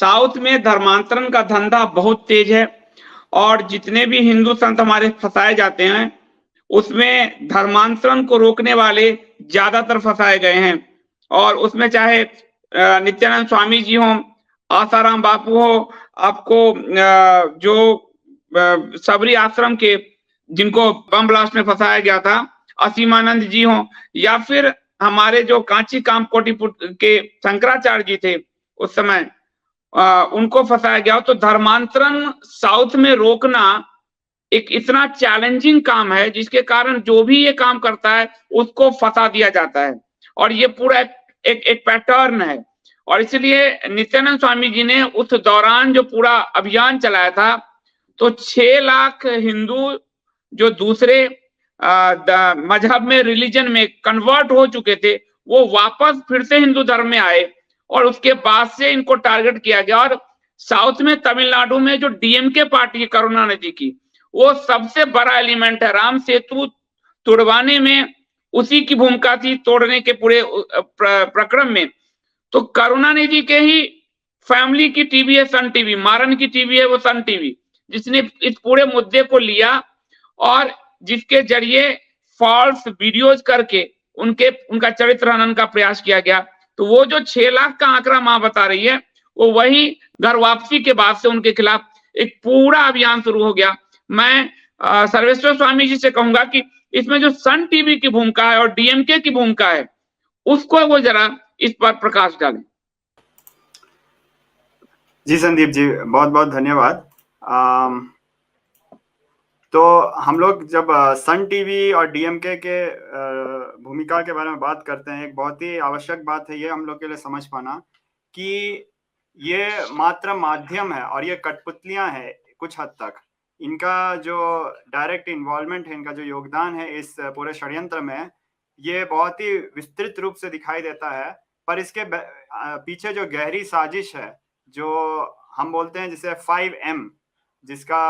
South में धर्मांतरण का धंधा बहुत तेज है और जितने भी हिंदू संत हमारे फंसाए जाते हैं उसमें धर्मांतरण को रोकने वाले ज्यादातर फंसाए गए हैं। और उसमें चाहे नित्यानंद स्वामी जी हो, आसाराम बापू हो, आपको जो सबरी आश्रम के जिनको बम ब्लास्ट में फंसाया गया था असीमानंद जी हो, या फिर हमारे जो कांची कामकोटि के शंकराचार्य जी थे उस समय उनको फंसाया गया। तो धर्मांतरण साउथ में रोकना एक इतना चैलेंजिंग काम है जिसके कारण जो भी ये काम करता है उसको फंसा दिया जाता है और ये पूरा एक पैटर्न है। और इसलिए नित्यानंद स्वामी जी ने उस दौरान जो पूरा अभियान चलाया था तो 6 लाख हिंदू जो दूसरे मजहब में रिलीजन में कन्वर्ट हो चुके थे वो वापस फिर से हिंदू धर्म में आए और उसके बाद से इनको टारगेट किया गया। और साउथ में तमिलनाडु में जो डीएमके पार्टी करुणानिधि की वो सबसे बड़ा एलिमेंट है। राम सेतु तोड़वाने में उसी की भूमिका थी, तोड़ने के पूरे प्रक्रम में। तो करुणानिधि के ही फैमिली की टीवी है सन टीवी, मारन की टीवी है वो सन टीवी, जिसने इस पूरे मुद्दे को लिया और जिसके जरिए फॉल्स वीडियोज करके उनका चरित्र हनन का प्रयास किया गया। तो वो जो 6 लाख का आंकड़ा मां बता रही है वो वही घर वापसी के बाद से उनके खिलाफ एक पूरा अभियान शुरू हो गया। मैं सर्वेश्वर स्वामी जी से कहूंगा कि इसमें जो सन टीवी की भूमिका है और डीएमके की भूमिका है उसको वो जरा इस पर प्रकाश डालें। जी संदीप जी, बहुत बहुत धन्यवाद। तो हम लोग जब सन टीवी और डीएमके के भूमिका के बारे में बात करते हैं, एक बहुत ही आवश्यक बात है ये हम लोग के लिए समझ पाना कि ये मात्र माध्यम है और ये कठपुतलियां हैं कुछ हद तक। इनका जो डायरेक्ट इन्वॉल्वमेंट है, इनका जो योगदान है इस पूरे षड्यंत्र में, ये बहुत ही विस्तृत रूप से दिखाई देता है। पर इसके पीछे जो गहरी साजिश है, जो हम बोलते हैं जिसे 5M, जिसका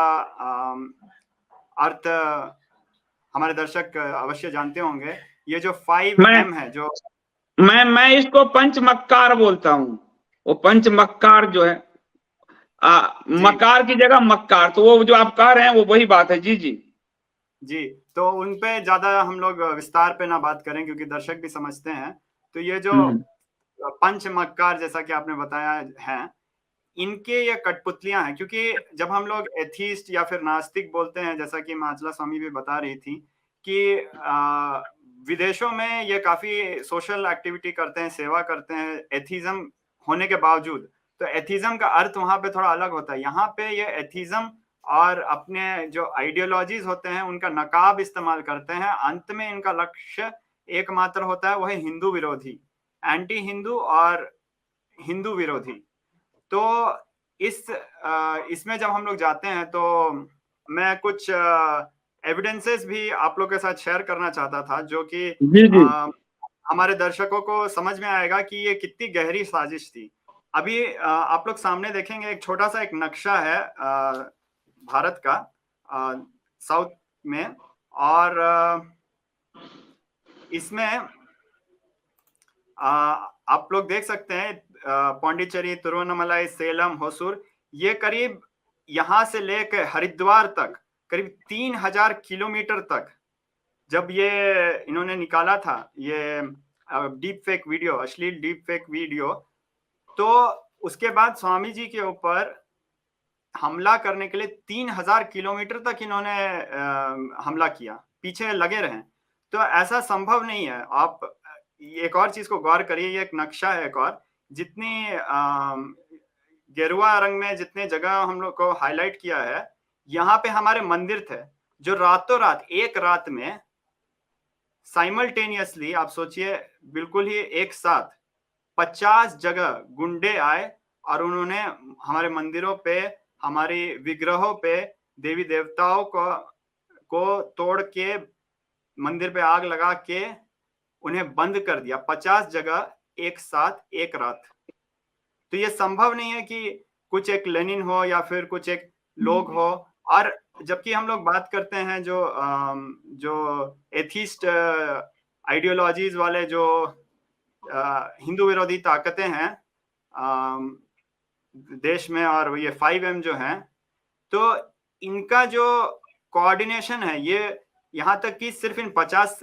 अर्थ हमारे दर्शक अवश्य जानते होंगे। ये जो 5M है, जो मैं इसको पंचमक्कार बोलता हूँ। वो पंचमक्कार जो है मकार की जगह मक्कार, तो वो जो आप कह रहे हैं वो वही बात है। जी जी जी, तो उन पे ज्यादा हम लोग विस्तार पे ना बात करें क्योंकि दर्शक भी समझते हैं। तो ये जो पंचमक्कार जैसा कि आपने बताया है, इनके ये कठपुतलियां हैं। क्योंकि जब हम लोग एथीस्ट या फिर नास्तिक बोलते हैं, जैसा कि माचला स्वामी भी बता रही थी कि विदेशों में ये काफी सोशल एक्टिविटी करते हैं, सेवा करते हैं एथीज्म होने के बावजूद। तो एथीज्म का अर्थ वहां पे थोड़ा अलग होता है। यहाँ पे ये एथीज्म और अपने जो आइडियोलॉजीज होते हैं उनका नकाब इस्तेमाल करते हैं। अंत में इनका लक्ष्य एकमात्र होता है, वो है हिंदू विरोधी, एंटी हिंदू और हिंदू विरोधी। तो इसमें जब हम लोग जाते हैं तो मैं कुछ एविडेंसेस भी आप लोग के साथ शेयर करना चाहता था, जो कि हमारे दर्शकों को समझ में आएगा कि ये कितनी गहरी साजिश थी। अभी आप लोग सामने देखेंगे एक छोटा सा एक नक्शा है भारत का साउथ में, और इसमें आप लोग देख सकते हैं पौंडीचेरी, तिरुवन्नमलाई, सेलम, होसुर, ये करीब यहाँ से लेकर हरिद्वार तक करीब 3000 किलोमीटर तक जब ये इन्होंने निकाला था ये डीप फेक वीडियो, अश्लील डीप फेक वीडियो, तो उसके बाद स्वामी जी के ऊपर हमला करने के लिए 3000 किलोमीटर तक इन्होंने हमला किया, पीछे लगे रहे। तो ऐसा संभव नहीं है। आप एक और चीज को गौर करिए, ये एक नक्शा है एक और, जितनी गेरुआ रंग में जितने जगह हम लोग को हाईलाइट किया है, यहाँ पे हमारे मंदिर थे जो रातों रात, एक रात में साइमल्टेनियसली, आप सोचिए बिल्कुल ही एक साथ 50 जगह गुंडे आए और उन्होंने हमारे मंदिरों पे, हमारी विग्रहों पे, देवी देवताओं को तोड़ के मंदिर पे आग लगा के उन्हें बंद कर दिया। 50 जगह एक साथ एक रात। तो ये संभव नहीं है कि कुछ एक लेनिन हो या फिर कुछ एक लोग हो। और जबकि हम लोग बात करते हैं जो एथिस्ट आइडियोलॉजीज वाले जो हिंदू विरोधी ताकतें हैं, देश में और ये 5M जो है, तो इनका जो कोऑर्डिनेशन है ये यहाँ तक कि सिर्फ इन 50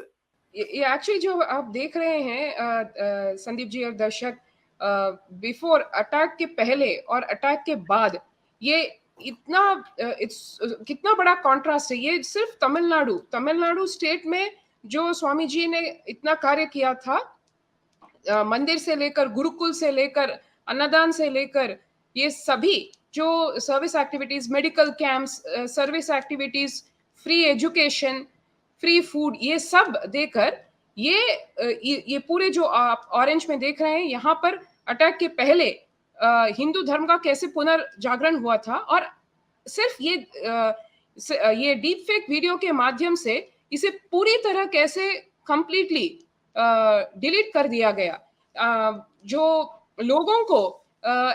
ये एक्चुअली जो आप देख रहे हैं संदीप जी और दर्शक, बिफोर अटैक के पहले और अटैक के बाद ये इतना कितना बड़ा कॉन्ट्रास्ट है। ये सिर्फ तमिलनाडु स्टेट में जो स्वामी जी ने इतना कार्य किया था, मंदिर से लेकर गुरुकुल से लेकर अन्नदान से लेकर ये सभी जो service activities, medical camps, service activities, free education, free food, ये सब देकर ये पूरे जो आप ऑरेंज में देख रहे हैं, यहाँ पर अटैक के पहले हिंदू धर्म का कैसे पुनर्जागरण हुआ था, और सिर्फ ये डीप फेक वीडियो के माध्यम से इसे पूरी तरह कैसे कंप्लीटली डिलीट कर दिया गया। जो लोगों को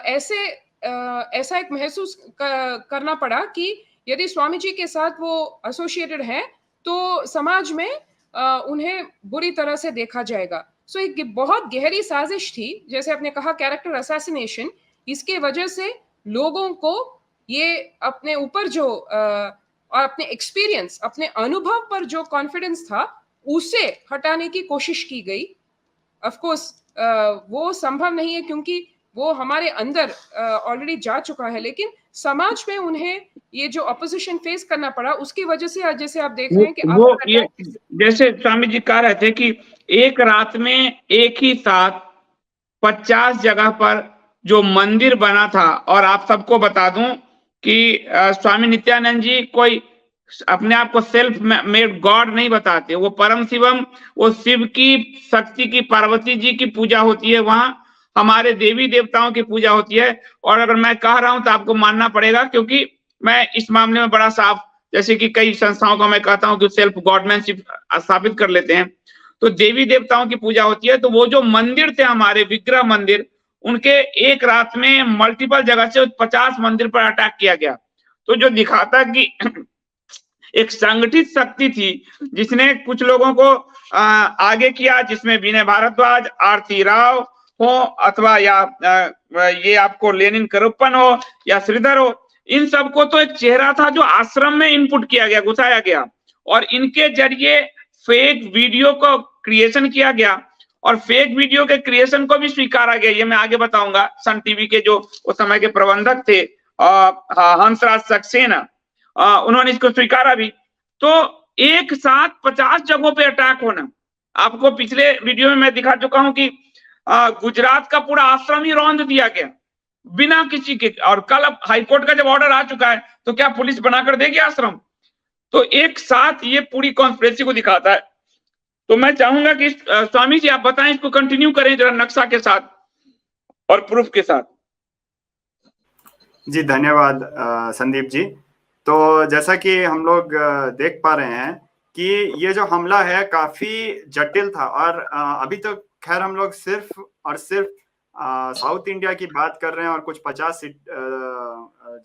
ऐसा एक महसूस करना पड़ा कि यदि स्वामी जी के साथ वो एसोसिएटेड है तो समाज में उन्हें बुरी तरह से देखा जाएगा। सो एक बहुत गहरी साजिश थी, जैसे आपने कहा कैरेक्टर असैसिनेशन। इसके वजह से लोगों को ये अपने ऊपर जो और अपने एक्सपीरियंस, अपने अनुभव पर जो कॉन्फिडेंस था उसे हटाने की कोशिश की गई। ऑफ कोर्स वो संभव नहीं है क्योंकि वो हमारे अंदर ऑलरेडी जा चुका है, लेकिन समाज में उन्हें ये जो अपोजिशन फेस करना पड़ा उसकी वजह से आज जैसे आप देख रहे हैं कि वो ये जैसे स्वामी जी कह रहे थे कि एक रात में एक ही साथ 50 जगह पर जो मंदिर बना था, और आप सबको बता दूं कि स्वामी नित्यानंद जी कोई अपने आप को सेल्फ मेड गॉड नहीं बताते, वो परम शिवम, वो शिव की शक्ति की, पार्वती जी की पूजा होती है, वहां हमारे देवी देवताओं की पूजा होती है। और अगर मैं कह रहा हूं तो आपको मानना पड़ेगा, क्योंकि मैं इस मामले में बड़ा साफ, जैसे कि कई संस्थाओं को मैं कहता हूं कि सेल्फ गॉडमैनशिप स्थापित कर लेते हैं, तो देवी देवताओं की पूजा होती है। तो वो जो मंदिर थे हमारे विग्रह मंदिर, उनके एक रात में मल्टीपल जगह से 50 मंदिर पर अटैक किया गया। तो जो दिखाता कि एक संगठित शक्ति थी जिसने कुछ लोगों को आगे किया, जिसमें विनय भारद्वाज, आरती राव हो, अथवा या ये आपको लेनिन करुप्पन हो या श्रीधर हो, इन सबको तो एक चेहरा था जो आश्रम में इनपुट किया गया, घुसाया गया, और इनके जरिए फेक वीडियो को क्रिएशन किया गया, और फेक वीडियो के क्रिएशन को भी स्वीकारा गया। ये मैं आगे बताऊंगा। सन टीवी के जो उस समय के प्रबंधक थे हंसराज सक्सेना, उन्होंने इसको स्वीकारा भी। तो एक साथ 50 जगहों पे अटैक होना, आपको पिछले वीडियो में मैं दिखा चुका हूं कि गुजरात का पूरा आश्रम ही रौंद दिया गया बिना किसी के, और कल अब हाईकोर्ट का जब ऑर्डर आ चुका है तो क्या पुलिस बनाकर देगी आश्रम? तो एक साथ ये पूरी कॉन्स्पिरेसी को दिखाता है। तो मैं चाहूंगा कि स्वामी जी आप बताएं, इसको कंटिन्यू करें जरा नक्शा के साथ और प्रूफ के साथ। जी धन्यवाद संदीप जी। तो जैसा कि हम लोग देख पा रहे हैं कि ये जो हमला है काफी जटिल था, और अभी तो खैर हम लोग सिर्फ और सिर्फ साउथ इंडिया की बात कर रहे हैं और कुछ 50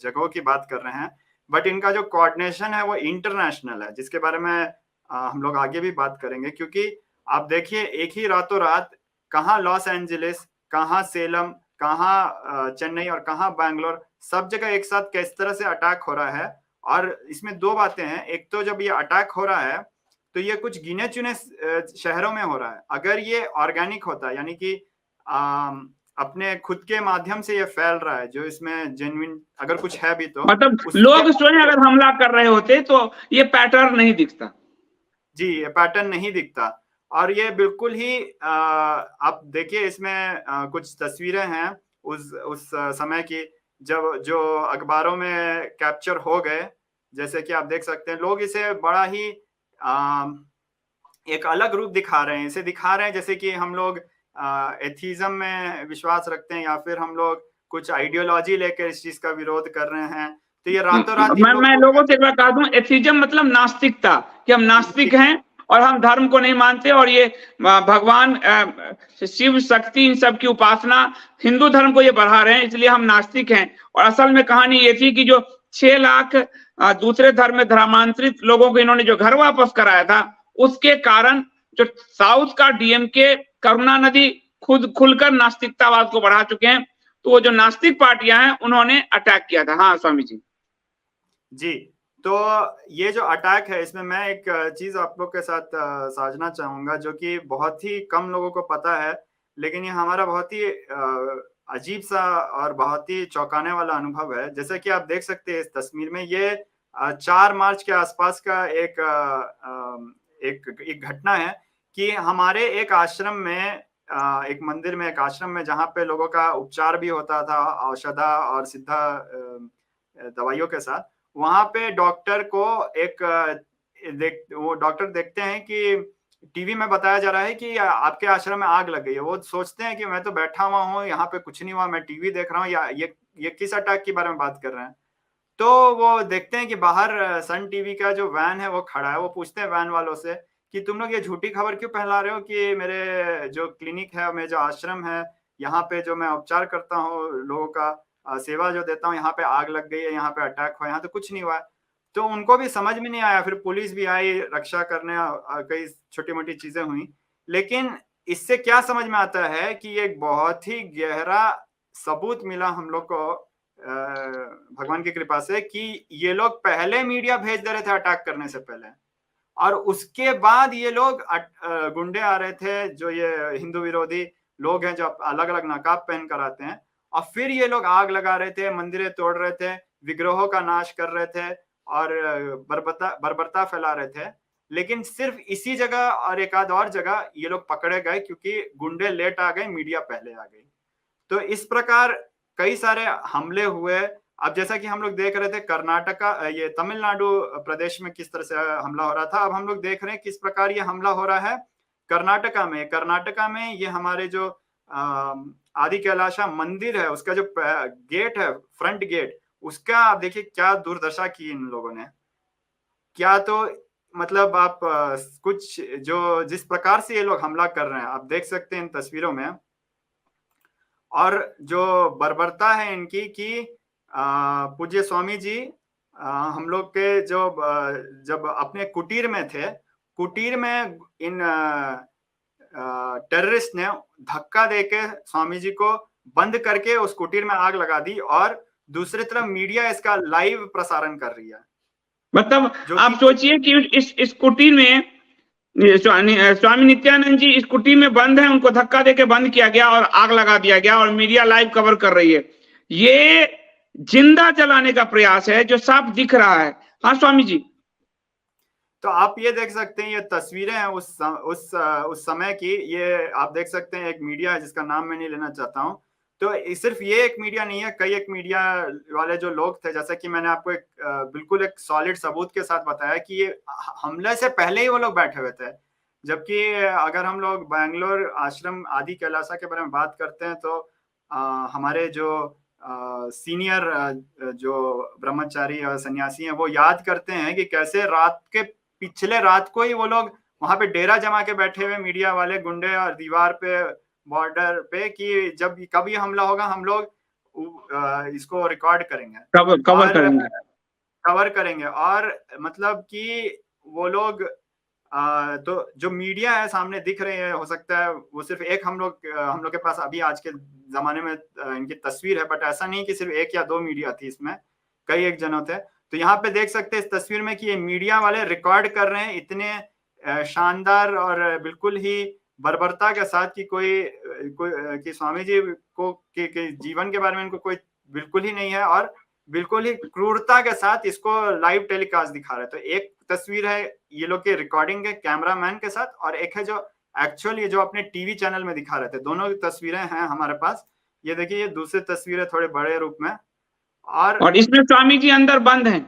जगहों की बात कर रहे हैं, बट इनका जो कोऑर्डिनेशन है वो इंटरनेशनल है, जिसके बारे में हम लोग आगे भी बात करेंगे। क्योंकि आप देखिए एक ही रातों रात कहाँ लॉस एंजलिस, कहाँ सेलम, कहाँ चेन्नई और कहाँ बैंगलोर, सब जगह एक साथ किस तरह से अटैक हो रहा है। और इसमें दो बातें हैं, एक तो जब ये अटैक हो रहा है तो ये कुछ गिने चुने शहरों में हो रहा है। अगर ये ऑर्गेनिक होता, यानी कि अपने खुद के माध्यम से ये फैल रहा है, जो इसमें जेन्युइन अगर कुछ है भी, तो मतलब लोग स्वयं अगर हमला कर रहे होते तो ये पैटर्न नहीं दिखता। जी, ये पैटर्न नहीं दिखता। और ये बिल्कुल ही आप देखिए इसमें कुछ तस्वीरें हैं उस समय की, जब जो अखबारों में कैप्चर हो गए। जैसे कि आप देख सकते हैं लोग इसे बड़ा ही एक अलग रूप दिखा रहे हैं। इसे दिखा रहे हैं जैसे कि हम लोग एथीज्म में विश्वास रखते हैं, या फिर हम लोग कुछ आइडियोलॉजी लेकर इस चीज का विरोध कर रहे हैं। तो ये रातों रात मैं लोगों से एक बार कह दूं, एथीज्म मतलब नास्तिकता, कि हम नास्तिक हैं और हम धर्म को नहीं मानते, और ये भगवान शिव शक्ति इन सब की उपासना हिंदू धर्म को ये बढ़ा रहे हैं, इसलिए हम नास्तिक हैं। और असल में कहानी ये थी कि जो 6 लाख दूसरे धर्म में धर्मांतरित लोगों को इन्होंने जो घर वापस कराया था, उसके कारण जो साउथ का डीएमके करुणानिधि खुद खुलकर नास्तिकतावाद को बढ़ा चुके हैं। तो वो जो नास्तिक पार्टियां हैं उन्होंने अटैक किया था। हाँ स्वामी जी। जी, तो ये जो अटैक है इसमें मैं एक चीज आप लोग के साथ साझना चाहूंगा जो कि बहुत ही कम लोगों को पता है, लेकिन ये हमारा बहुत ही अजीब सा और बहुत ही चौंकाने वाला अनुभव है। जैसे कि आप देख सकते हैं इस तस्वीर में, ये 4 मार्च के आसपास का एक घटना है कि हमारे एक आश्रम में, एक मंदिर में, एक आश्रम में, जहाँ पे लोगों का उपचार भी होता था औषधा और सिद्धा दवाइयों के साथ, वहां पे डॉक्टर को वो डॉक्टर देखते हैं कि टीवी में बताया जा रहा है कि आपके आश्रम में आग लग गई है। वो सोचते हैं कि मैं तो बैठा हुआ हूँ यहाँ पे, कुछ नहीं हुआ, मैं टीवी देख रहा हूँ, या ये किस अटैक के बारे में बात कर रहे हैं। तो वो देखते हैं कि बाहर सन टीवी का जो वैन है वो खड़ा है। वो पूछते हैं वैन वालों से कि तुम लोग ये झूठी खबर क्यों फैला रहे हो कि मेरे जो क्लिनिक है, मेरे जो आश्रम है, यहाँ पे जो मैं उपचार करता हूँ लोगों का, सेवा जो देता हूँ, यहाँ पे आग लग गई है, यहाँ पे अटैक हुआ, यहाँ तो कुछ नहीं हुआ है। तो उनको भी समझ में नहीं आया। फिर पुलिस भी आई रक्षा करने, कई छोटी मोटी चीजें हुई, लेकिन इससे क्या समझ में आता है कि एक बहुत ही गहरा सबूत मिला हम लोग को भगवान की कृपा से कि ये लोग पहले मीडिया भेज दे रहे थे अटैक करने से पहले, और उसके बाद ये लोग गुंडे आ रहे थे, जो ये हिंदू विरोधी लोग हैं जो अलग अलग नकाब पहन कर आते हैं, और फिर ये लोग आग लगा रहे थे, मंदिरें तोड़ रहे थे, विग्रहों का नाश कर रहे थे और बर्बरता फैला रहे थे। लेकिन सिर्फ इसी जगह और एक आध और जगह ये लोग पकड़े गए क्योंकि गुंडे लेट आ गए, मीडिया पहले आ गई। तो इस प्रकार कई सारे हमले हुए। अब जैसा कि हम लोग देख रहे थे कर्नाटका, ये तमिलनाडु प्रदेश में किस तरह से हमला हो रहा था, अब हम लोग देख रहे हैं किस प्रकार ये हमला हो रहा है कर्नाटका में ये हमारे जो आदि कैलाशा मंदिर है, उसका जो गेट है, फ्रंट गेट, उसका आप देखिए क्या दुर्दशा की इन लोगों ने। क्या तो मतलब आप कुछ जो जिस प्रकार से ये लोग हमला कर रहे हैं आप देख सकते हैं इन तस्वीरों में, और जो बर्बरता है इनकी कि पूज्य स्वामी जी हम लोग के जो जब अपने कुटीर में थे, कुटीर में इन टेररिस्ट ने धक्का देके स्वामी जी को बंद करके उस कुटीर में आग लगा दी, और दूसरी तरफ मीडिया इसका लाइव प्रसारण कर रही है। मतलब आप सोचिए कि इस कुटीर में स्वामी नित्यानंद जी इस कुटीर में बंद है, उनको धक्का देके बंद किया गया और आग लगा दिया गया, और मीडिया लाइव कवर कर रही है। ये जिंदा जलाने का प्रयास है जो साफ दिख रहा है। हाँ स्वामी जी। तो आप ये देख सकते हैं, ये तस्वीरें हैं उस समय की। ये आप देख सकते हैं, एक मीडिया है जिसका नाम मैं नहीं लेना चाहता हूँ। तो सिर्फ ये एक मीडिया नहीं है, कई एक मीडिया वाले जो लोग थे, जैसा कि मैंने आपको बिल्कुल एक सॉलिड सबूत के साथ बताया कि ये हमले से पहले ही वो लोग बैठे हुए थे। जबकि अगर हम लोग बैंगलोर आश्रम आदि कैलाशा के बारे में बात करते हैं तो हमारे जो सीनियर जो ब्रह्मचारी और सन्यासी हैं वो याद करते हैं कि कैसे पिछले रात को ही वो लोग वहां पे डेरा जमा के बैठे हुए मीडिया वाले गुंडे, और दीवार पे, बॉर्डर पे, कि जब कभी हमला होगा हम लोग इसको रिकॉर्ड करेंगे, कवर करेंगे। और मतलब कि वो लोग तो जो मीडिया है सामने दिख रहे हैं, हो सकता है वो सिर्फ एक हम लोग के पास अभी आज के जमाने में इनकी तस्वीर है, बट ऐसा नहीं कि सिर्फ एक या दो मीडिया थी, इसमें कई एक जनों थे। तो यहाँ पे देख सकते हैं इस तस्वीर में कि ये मीडिया वाले रिकॉर्ड कर रहे हैं इतने शानदार और बिल्कुल ही बर्बरता के साथ कि स्वामी जी को के जीवन के बारे में इनको कोई बिल्कुल ही नहीं है, और बिल्कुल ही क्रूरता के साथ इसको लाइव टेलीकास्ट दिखा रहे हैं। तो एक तस्वीर है ये लोग के रिकॉर्डिंग के कैमरामैन के साथ, और एक है जो एक्चुअल ये जो अपने टीवी चैनल में दिखा रहे थे। दोनों तस्वीरें हैं हमारे पास। ये देखिए, ये दूसरी तस्वीर है थोड़े बड़े रूप में, और इसमें स्वामी जी अंदर बंद हैं,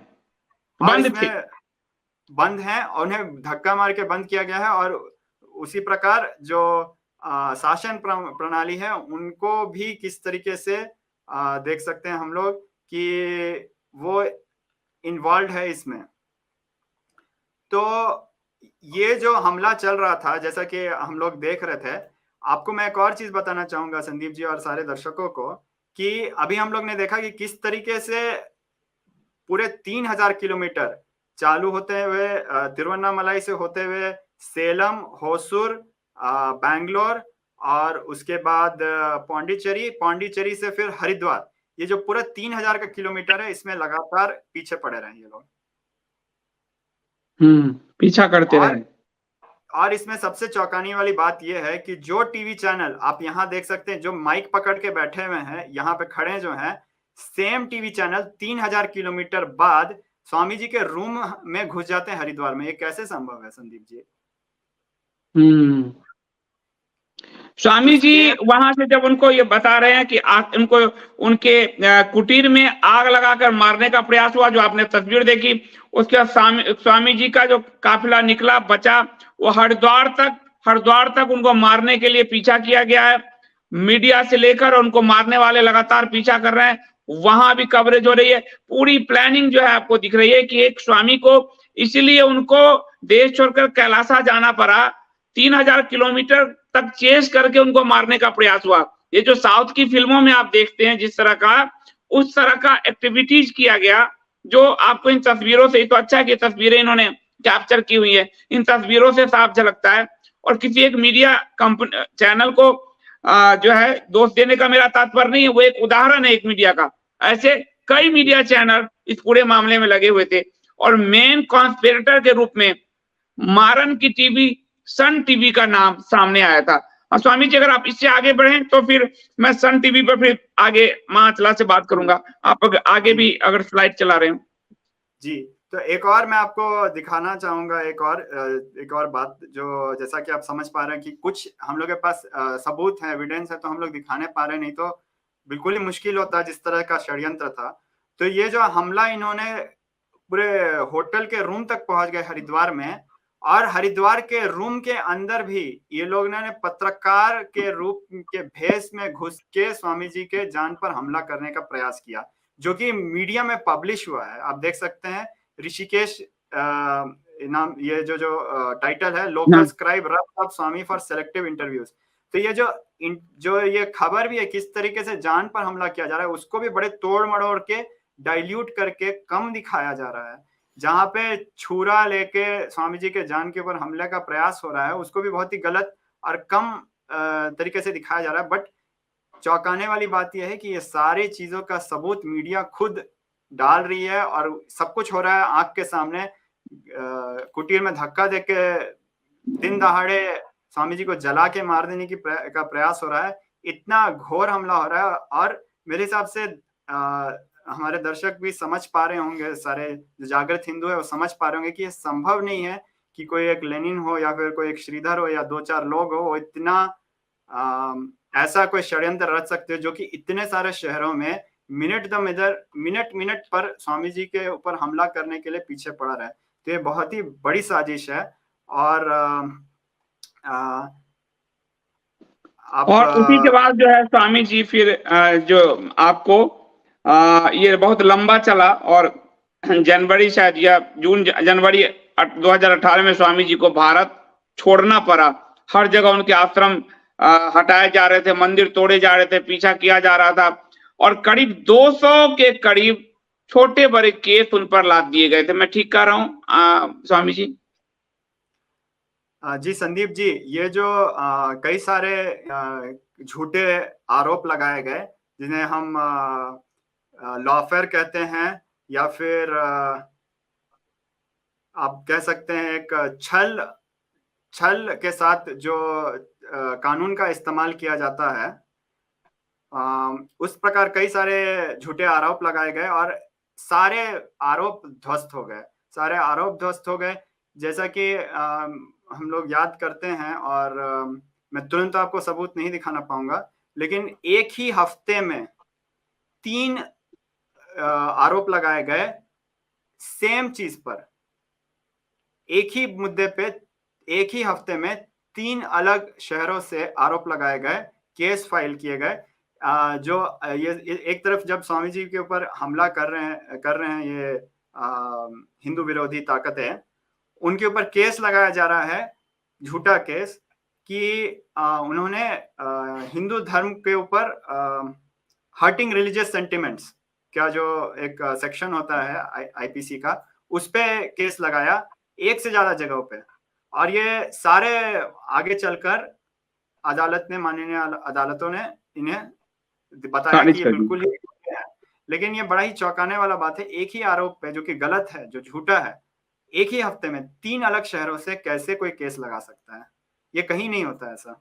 बंद हैं, उन्हें धक्का मार के बंद किया गया है। और उसी प्रकार जो शासन प्रणाली है उनको भी किस तरीके से देख सकते हैं हम लोग कि वो इन्वॉल्व है इसमें। तो ये जो हमला चल रहा था, जैसा कि हम लोग देख रहे थे, आपको मैं एक और चीज बताना चाहूंगा संदीप जी और सारे दर्शकों को, कि अभी हम लोग ने देखा कि किस तरीके से पूरे 3000 किलोमीटर चालू होते हुए तिरुवन्नामलाई से होते हुए सेलम, होसुर, बैंगलोर और उसके बाद पौंडीचेरी से फिर हरिद्वार, ये जो पूरा 3000 का किलोमीटर है, इसमें लगातार पीछे पड़े रहे ये लोग। पीछा करते रहे। और इसमें सबसे चौंकाने वाली बात यह है कि जो टीवी चैनल आप यहाँ देख सकते हैं, जो माइक पकड़ के बैठे हुए हैं यहाँ पे खड़े जो हैं, सेम टीवी चैनल 3000 किलोमीटर बाद स्वामी जी के रूम में घुस जाते हैं हरिद्वार में। ये कैसे संभव है संदीप जी? स्वामी जी वहां से जब उनको ये बता रहे हैं कि उनको उनके कुटीर में आग लगाकर मारने का प्रयास हुआ, जो आपने तस्वीर देखी, उसके बाद स्वामी जी का जो काफिला निकला बचा, वो हरिद्वार तक उनको मारने के लिए पीछा किया गया है। मीडिया से लेकर उनको मारने वाले लगातार पीछा कर रहे हैं, वहां भी कवरेज हो रही है। पूरी प्लानिंग जो है आपको दिख रही है कि एक स्वामी को इसलिए उनको देश छोड़कर कैलासा जाना पड़ा, 3000 किलोमीटर तक चेस करके उनको मारने का प्रयास हुआ। ये जो साउथ की फिल्मों में आप देखते हैं जिस तरह का, उस तरह का एक्टिविटीज किया गया, जो आपको इन तस्वीरों से, तो अच्छा है कि तस्वीरें इन्होंने कैप्चर की हुई है, इन तस्वीरों से साफ झलकता है। और किसी एक मीडिया कंपनी चैनल को जो है दोष देने का मेरा तात्पर्य नहीं है, वो एक उदाहरण है एक मीडिया का। ऐसे कई मीडिया चैनल इस पूरे मामले में लगे हुए थे और मेन कॉन्स्पिरेटर के रूप में मारन की टीवी, सन टीवी का नाम सामने आया था। और स्वामी जी अगर आप इससे आगे बढ़ें तो फिर मैं सन टीवी पर फिर आगे महाचला से बात करूंगा। आप आगे भी अगर स्लाइड चला रहे हो। जी, तो एक और मैं आपको दिखाना चाहूंगा, एक और बात, जो जैसा कि आप समझ पा रहे हैं कि कुछ हम लोग के पास सबूत है, एविडेंस है, तो हम लोग दिखाने पा रहे हैं, नहीं तो बिल्कुल ही मुश्किल होता जिस तरह का षड्यंत्र था। तो ये जो हमला, इन्होंने पूरे होटल के रूम तक पहुंच गए हरिद्वार में, और हरिद्वार के रूम के अंदर भी ये लोग ने पत्रकार के रूप के भेष में घुस के स्वामी जी के जान पर हमला करने का प्रयास किया, जो कि मीडिया में पब्लिश हुआ है। आप देख सकते हैं, ऋषिकेश नाम, ये जो टाइटल है, local scribe rough of Swami for selective interviews. तो ये जो ये खबर भी है किस तरीके से जान पर हमला किया जा रहा है, उसको भी बड़े तोड़ मड़ोड़ के, डाइल्यूट करके कम दिखाया जा रहा है। जहां पे छुरा लेके स्वामी जी के जान के ऊपर हमले का प्रयास हो रहा है, उसको भी बहुत ही गलत और कम तरीके से दिखाया जा रहा है। बट चौंकाने वाली बात यह है कि ये सारी चीजों का सबूत मीडिया खुद डाल रही है, और सब कुछ हो रहा है आंख के सामने। कुटीर में धक्का देके दिन दहाड़े स्वामी जी को जला के मार देने का प्रयास हो रहा है। इतना घोर हमला हो रहा है, और मेरे हिसाब से हमारे दर्शक भी समझ पा रहे होंगे, सारे जो जागृत हिंदू है वो समझ पा रहे होंगे कि ये संभव नहीं है कि कोई एक लेनिन हो या फिर कोई एक श्रीधर हो या 2-4 लोग हो, वो इतना ऐसा कोई षड्यंत्र रच सकते हो जो कि इतने सारे शहरों में मिनट पर स्वामी जी के ऊपर हमला करने के लिए पीछे पड़ा रहा है। तो ये बहुत ही बड़ी साजिश है। और उसी के बाद जो है स्वामी जी फिर जो आपको ये बहुत लंबा चला, और जनवरी शायद या जनवरी 2018 में स्वामी जी को भारत छोड़ना पड़ा। हर जगह उनके आश्रम हटाए जा रहे थे, मंदिर तोड़े जा रहे थे, पीछा किया जा रहा था, और करीब 200 के करीब छोटे बड़े केस उन पर लाद दिए गए थे। मैं ठीक कह रहा हूँ स्वामी जी? जी संदीप जी, ये जो कई सारे झूठे आरोप लगाए गए, जिन्हें हम लॉफेयर कहते हैं, या फिर आप कह सकते हैं एक छल के साथ जो कानून का इस्तेमाल किया जाता है, उस प्रकार कई सारे झूठे आरोप लगाए गए, और सारे आरोप ध्वस्त हो गए। जैसा कि हम लोग याद करते हैं, और मैं तुरंत आपको सबूत नहीं दिखाना पाऊंगा, लेकिन एक ही हफ्ते में 3 आरोप लगाए गए सेम चीज पर। एक ही मुद्दे पे एक ही हफ्ते में 3 अलग शहरों से आरोप लगाए गए, केस फाइल किए गए। जो ये एक तरफ जब स्वामी जी के ऊपर हमला कर रहे हैं ये हिंदू विरोधी ताकतें, उनके ऊपर केस लगाया जा रहा है, झूठा केस, कि उन्होंने हिंदू धर्म के ऊपर हर्टिंग रिलीजियस सेंटिमेंट्स का जो एक सेक्शन होता है आईपीसी का, उस पे केस लगाया 1 से ज्यादा जगहों पे। और ये सारे आगे चलकर अदालत ने, माननीय अदालतों ने इन्हें बताया खारिज कि ये कर दी। बिल्कुल ही झूठे हैं। लेकिन ये बड़ा ही चौंकाने वाला बात है, एक ही आरोप है जो कि गलत है, जो झूठा है, एक ही हफ्ते में 3 अलग शहरों से कैसे कोई केस लगा सकता है? ये कहीं नहीं होता ऐसा।